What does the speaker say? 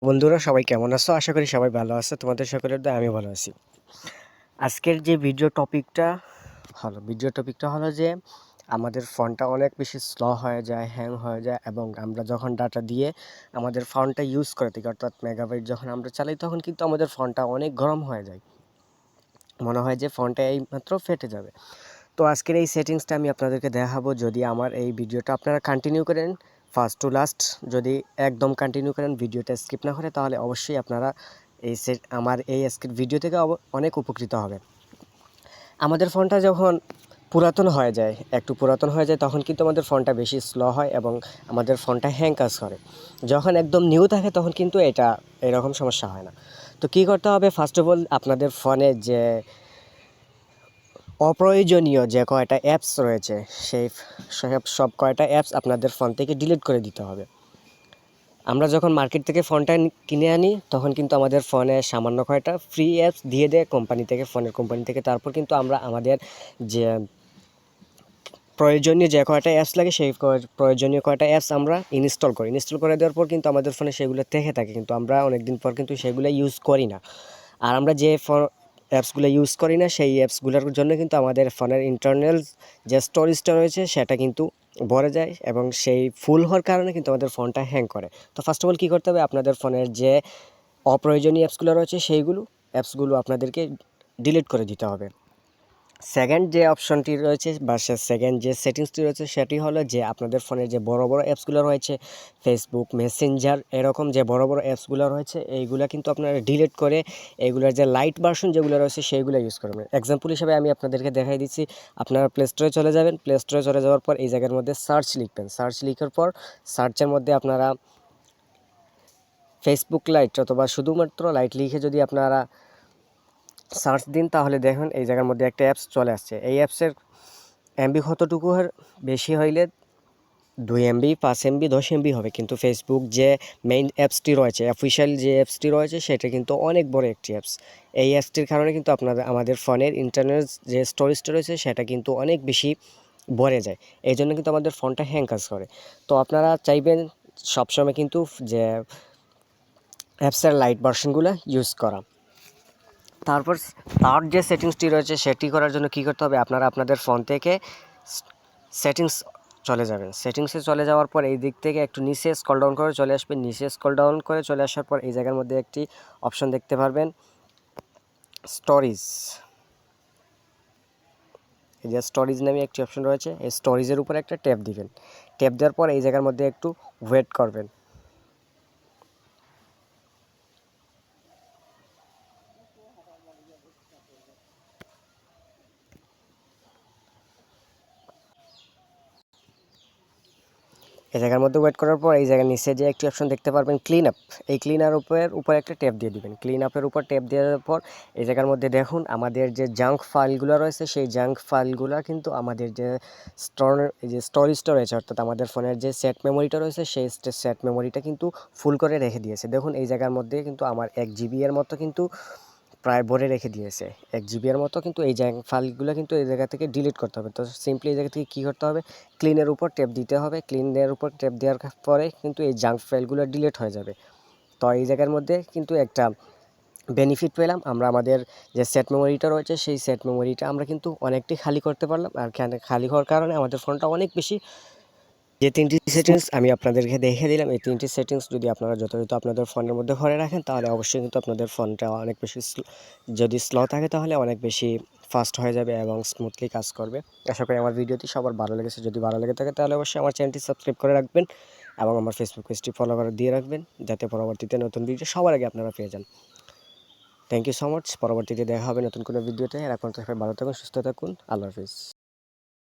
বন্ধুরা সবাই কেমন আছো? আশা করি সবাই ভালো আছে। তোমাদের সকলের দয়ায় আমি ভালো আছি। আজকের যে ভিডিও টপিকটা হলো যে আমাদের ফোনটা অনেক বেশি স্লো হয়ে যায়, হ্যাং হয়ে যায় এবং আমরা যখন ডাটা দিয়ে আমাদের ফোনটা ইউজ করে থাকি অর্থাৎ মেগাবাইট যখন আমরা চালাই তখন কিন্তু আমাদের ফোনটা অনেক গরম হয়ে যায়। মনে হয় যে ফোনটা এইমাত্র ফেটে যাবে। তো আজকের এই সেটিংসটা আমি আপনাদেরকে দেখাবো। যদি আমার এই ভিডিওটা আপনারা কন্টিনিউ করেন ফার্স্ট টু লাস্ট, যদি একদম কন্টিনিউ করেন ভিডিওটা স্কিপ না করে, তাহলে অবশ্যই আপনারা আমার এই আজকের ভিডিও থেকে অনেক উপকৃত হবেন। আমাদের ফোনটা যখন একটু পুরাতন হয়ে যায় তখন কিন্তু আমাদের ফোনটা বেশি স্লো হয় এবং আমাদের ফোনটা হ্যাং কাজ করে। যখন একদম নিউ থাকে তখন কিন্তু এরকম সমস্যা হয় না। তো কী করতে হবে, ফার্স্ট অফ অল আপনাদের ফোনে যে অপ্রয়োজনীয় যে কয়টা অ্যাপস রয়েছে সেই সব কয়টা অ্যাপস আপনাদের ফোন থেকে ডিলিট করে দিতে হবে। আমরা যখন মার্কেট থেকে ফোনটা কিনে আনি তখন কিন্তু আমাদের ফোনে সামান্য কয়টা ফ্রি অ্যাপস দিয়ে দেয় ফোনের কোম্পানি থেকে। তারপর কিন্তু আমরা আমাদের যে প্রয়োজনীয় যে কয়টা অ্যাপস লাগে সেই প্রয়োজনীয় কয়টা অ্যাপস আমরা ইনস্টল করে দেওয়ার পর কিন্তু আমাদের ফোনে সেগুলো থেকে থাকে, কিন্তু আমরা অনেক দিন পর কিন্তু সেগুলো ইউজ করি না। আর আমরা যে অ্যাপসগুলো ইউজ করি না সেই অ্যাপসগুলোর জন্য কিন্তু আমাদের ফোনের ইন্টারনাল যে স্টোরেজটা রয়েছে সেটা কিন্তু ভরে যায় এবং সেই ফুল হওয়ার কারণে কিন্তু আমাদের ফোনটা হ্যাং করে। তো ফার্স্ট অফ অল কী করতে হবে, আপনাদের ফোনের যে অপ্রয়োজনীয় অ্যাপসগুলো রয়েছে সেইগুলো অ্যাপসগুলো আপনাদেরকে ডিলিট করে দিতে হবে। সেকেন্ড যে অপশনটি রয়েছে বা সেকেন্ড যে সেটিংসটি রয়েছে সেটি হলো যে আপনাদের ফোনের যে বড় বড় অ্যাপসগুলো রয়েছে, ফেসবুক, মেসেঞ্জার, এরকম যে বড় বড় অ্যাপসগুলো রয়েছে এইগুলো কিন্তু আপনারা ডিলিট করে এগুলোর যে লাইট ভার্সন যেগুলো রয়েছে সেইগুলো ইউজ করবেন। এক্সাম্পল হিসেবে আমি আপনাদেরকে দেখাই দিচ্ছি। আপনারা প্লে স্টোরে চলে যাবেন। প্লে স্টোরে চলে যাওয়ার পর এই জায়গার মধ্যে সার্চ লিখবেন। সার্চ লিখার পর সার্চের মধ্যে আপনারা ফেসবুক লাইট অথবা শুধুমাত্র লাইট লিখে যদি আপনারা সার্চ দিন তাহলে দেখুন এই জায়গার মধ্যে একটা অ্যাপস চলে আসছে। এই অ্যাপসের এমবি কতটুকু বেশি হইলে 2 MB, 5 MB, 10 MB হবে, কিন্তু ফেসবুক যে মেইন অ্যাপসটি রয়েছে, অফিসিয়াল যে অ্যাপসটি রয়েছে সেটা কিন্তু অনেক বড় একটি অ্যাপস। এই অ্যাপসটির কারণে কিন্তু আমাদের ফোনের ইন্টারনাল যে স্টোরেজটা রয়েছে সেটা কিন্তু অনেক বেশি ভরে যায়। এই জন্য কিন্তু আমাদের ফোনটা হ্যাং কাজ করে। তো আপনারা চাইবেন সবসময় কিন্তু যে অ্যাপসের লাইট ভার্সনগুলো ইউজ করা। তারপর তার যে সেটিংসটি রয়েছে সেটি করার জন্য কী করতে হবে, আপনারা আপনাদের ফোন থেকে সেটিংস চলে যাবেন। সেটিংসে চলে যাওয়ার পর এই দিক থেকে একটু নিচে স্ক্রল ডাউন করে চলে আসবেন। নিচে স্ক্রল ডাউন করে চলে আসার পর এই জায়গার মধ্যে একটি অপশন দেখতে পারবেন, স্টোরেজ। এই যে স্টোরেজ নামে একটি অপশন রয়েছে, এই স্টোরেজের উপর একটা ট্যাপ দিবেন। ট্যাপ দেওয়ার পর এই জায়গার মধ্যে একটু ওয়েট করবেন। এই জায়গার মধ্যে ওয়েট করার পর এই জায়গার নিচে যে একটি অপশন দেখতে পারবেন, ক্লিন আপ। এই ক্লিন আপের উপর একটা ট্যাপ দিয়ে দিবেন। ক্লিন আপের উপর ট্যাপ দেওয়ার পর এই জায়গার মধ্যে দেখুন আমাদের যে জাঙ্ক ফাইলগুলো রয়েছে সেই জাঙ্ক ফাইলগুলো কিন্তু আমাদের যে স্টোরেজটা রয়েছে অর্থাৎ আমাদের ফোনের যে সেট মেমোরিটা রয়েছে সেই সেট মেমোরিটা কিন্তু ফুল করে রেখে দিয়েছে। দেখুন এই জায়গার মধ্যে কিন্তু আমার 1 GB এর মতো কিন্তু প্রায় ভরে রেখে দিয়েছে। 1 GB এর মতো কিন্তু এই ফাইলগুলো কিন্তু এই জায়গা থেকে ডিলিট করতে হবে। তো সিম্পলি এই জায়গা থেকে কী করতে হবে, ক্লিনের উপর ট্যাপ দিতে হবে। ক্লিনের উপর ট্যাপ দেওয়ার পরে কিন্তু এই জাঙ্ক ফাইলগুলো ডিলিট হয়ে যাবে। তো এই জায়গার মধ্যে কিন্তু একটা বেনিফিট পেলাম, আমরা আমাদের যে সেট মেমোরিটা রয়েছে সেই সেট মেমোরিটা আমরা কিন্তু অনেকটাই খালি করতে পারলাম। আর খালি হওয়ার কারণে আমাদের ফোনটা অনেক বেশি, যে 3টি সেটিংস আমি আপনাদেরকে দেখে দিলাম, এই 3টি সেটিংস যদি আপনারা যথাযথ আপনাদের ফোনের মধ্যে ঘরে রাখেন তাহলে অবশ্যই কিন্তু আপনাদের ফোনটা অনেক বেশি যদি স্লো থাকে তাহলে অনেক বেশি ফাস্ট হয়ে যাবে এবং স্মুথলি কাজ করবে। আশা করি আমার ভিডিওটি সবার ভালো লেগেছে। যদি ভালো লেগে থাকে তাহলে অবশ্যই আমার চ্যানেলটি সাবস্ক্রাইব করে রাখবেন এবং আমার ফেসবুক পেজটি ফলো করে দিয়ে রাখবেন, যাতে পরবর্তীতে নতুন ভিডিও সবার আগে আপনারা পেয়ে যান। Thank you so much. পরবর্তীতে দেখা হবে নতুন কোনো ভিডিওতে। এখন তো সবাই ভালো থাকুন, সুস্থ থাকুন। আল্লাহ হাফিজ।